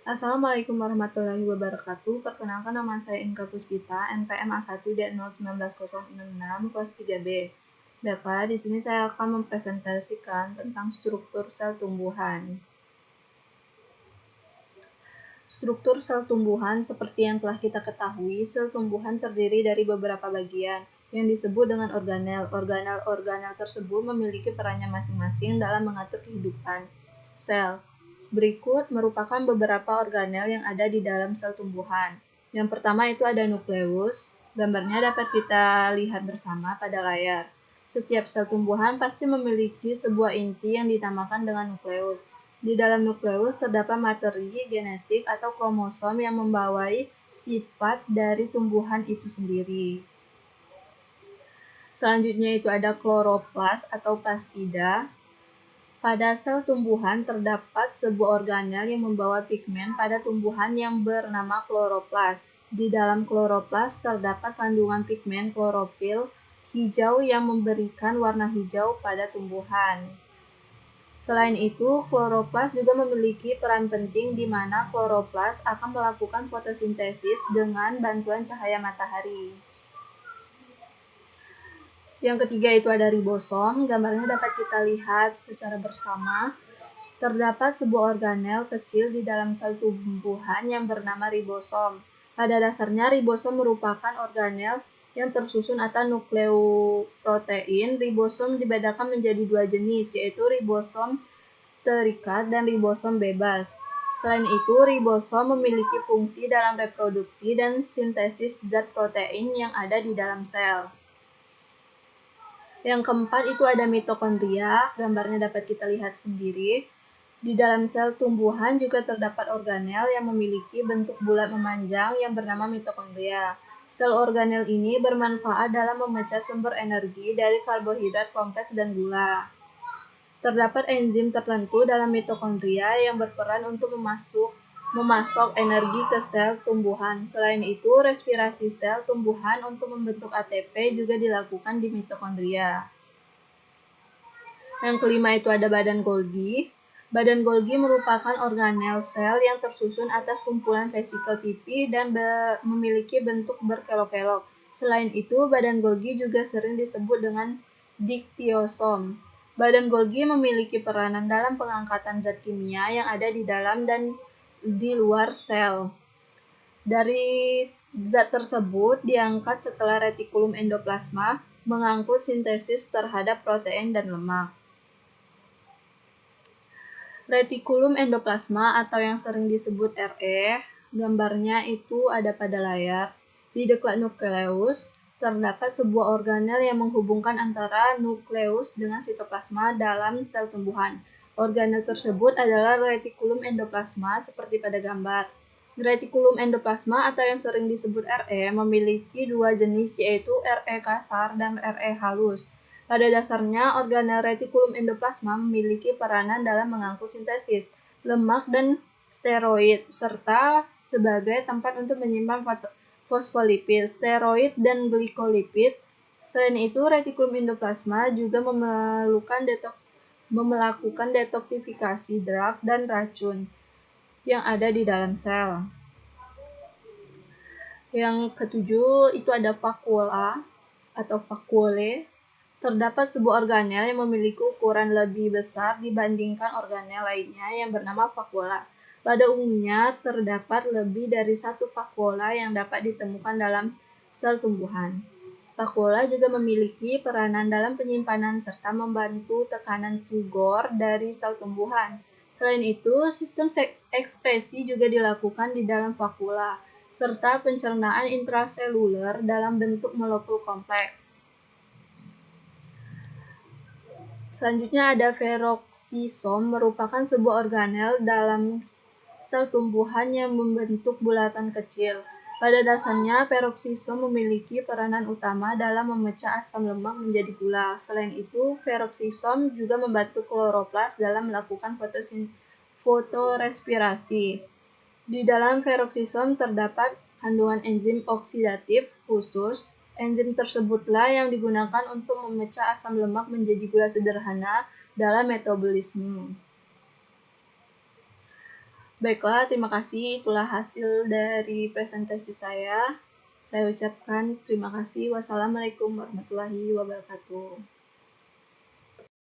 Assalamualaikum warahmatullahi wabarakatuh. Perkenalkan, nama saya Inka Puspita, NPM A1D01906 kelas 3B. Baiklah, di sini saya akan mempresentasikan tentang struktur sel tumbuhan. Struktur sel tumbuhan seperti yang telah kita ketahui, sel tumbuhan terdiri dari beberapa bagian yang disebut dengan organel. Organel tersebut memiliki perannya masing-masing dalam mengatur kehidupan sel. Berikut merupakan beberapa organel yang ada di dalam sel tumbuhan. Yang pertama itu ada nukleus. Gambarnya dapat kita lihat bersama pada layar. Setiap sel tumbuhan pasti memiliki sebuah inti yang dinamakan dengan nukleus. Di dalam nukleus terdapat materi genetik atau kromosom yang membawai sifat dari tumbuhan itu sendiri. Selanjutnya itu ada kloroplas atau plastida. Pada sel tumbuhan terdapat sebuah organel yang membawa pigmen pada tumbuhan yang bernama kloroplas. Di dalam kloroplas terdapat kandungan pigmen klorofil hijau yang memberikan warna hijau pada tumbuhan. Selain itu, kloroplas juga memiliki peran penting di mana kloroplas akan melakukan fotosintesis dengan bantuan cahaya matahari. Yang ketiga itu ada ribosom. Gambarnya dapat kita lihat secara bersama. Terdapat sebuah organel kecil di dalam sel tumbuhan yang bernama ribosom. Pada dasarnya, ribosom merupakan organel yang tersusun atas nukleoprotein. Ribosom dibedakan menjadi dua jenis, yaitu ribosom terikat dan ribosom bebas. Selain itu, ribosom memiliki fungsi dalam reproduksi dan sintesis zat protein yang ada di dalam sel. Yang keempat itu ada mitokondria, gambarnya dapat kita lihat sendiri. Di dalam sel tumbuhan juga terdapat organel yang memiliki bentuk bulat memanjang yang bernama mitokondria. Sel organel ini bermanfaat dalam memecah sumber energi dari karbohidrat kompleks dan gula. Terdapat enzim tertentu dalam mitokondria yang berperan untuk memasok energi ke sel tumbuhan. Selain itu, respirasi sel tumbuhan untuk membentuk ATP juga dilakukan di mitokondria. Yang kelima itu ada badan Golgi. Badan Golgi merupakan organel sel yang tersusun atas kumpulan vesikel pipi dan memiliki bentuk berkelok-kelok. Selain itu, badan Golgi juga sering disebut dengan diktiosom. Badan Golgi memiliki peranan dalam pengangkatan zat kimia yang ada di dalam dan di luar sel. Dari zat tersebut diangkat setelah retikulum endoplasma mengangkut sintesis terhadap protein dan lemak. Retikulum endoplasma atau yang sering disebut RE, gambarnya itu ada pada layar. Di dekat nukleus terdapat sebuah organel yang menghubungkan antara nukleus dengan sitoplasma dalam sel tumbuhan. Organel tersebut adalah retikulum endoplasma seperti pada gambar. Retikulum endoplasma atau yang sering disebut RE memiliki dua jenis, yaitu RE kasar dan RE halus. Pada dasarnya, organel retikulum endoplasma memiliki peranan dalam mengangkut sintesis lemak dan steroid, serta sebagai tempat untuk menyimpan fosfolipid, steroid, dan glikolipid. Selain itu, retikulum endoplasma juga melakukan detoksifikasi drag dan racun yang ada di dalam sel. Yang ketujuh itu ada vakuola atau vakuole. Terdapat sebuah organel yang memiliki ukuran lebih besar dibandingkan organel lainnya yang bernama vakuola. Pada umumnya terdapat lebih dari satu vakuola yang dapat ditemukan dalam sel tumbuhan. Vakuola juga memiliki peranan dalam penyimpanan serta membantu tekanan Tugor dari sel tumbuhan. Selain itu, sistem ekskresi juga dilakukan di dalam vakuola, serta pencernaan intraseluler dalam bentuk molekul kompleks. Selanjutnya ada peroksisom, merupakan sebuah organel dalam sel tumbuhan yang membentuk bulatan kecil. Pada dasarnya, peroksisom memiliki peranan utama dalam memecah asam lemak menjadi gula. Selain itu, peroksisom juga membantu kloroplas dalam melakukan fotorespirasi. Di dalam peroksisom terdapat kandungan enzim oksidatif khusus. Enzim tersebutlah yang digunakan untuk memecah asam lemak menjadi gula sederhana dalam metabolisme. Baiklah, terima kasih. Itulah hasil dari presentasi saya. Saya ucapkan terima kasih. Wassalamualaikum warahmatullahi wabarakatuh.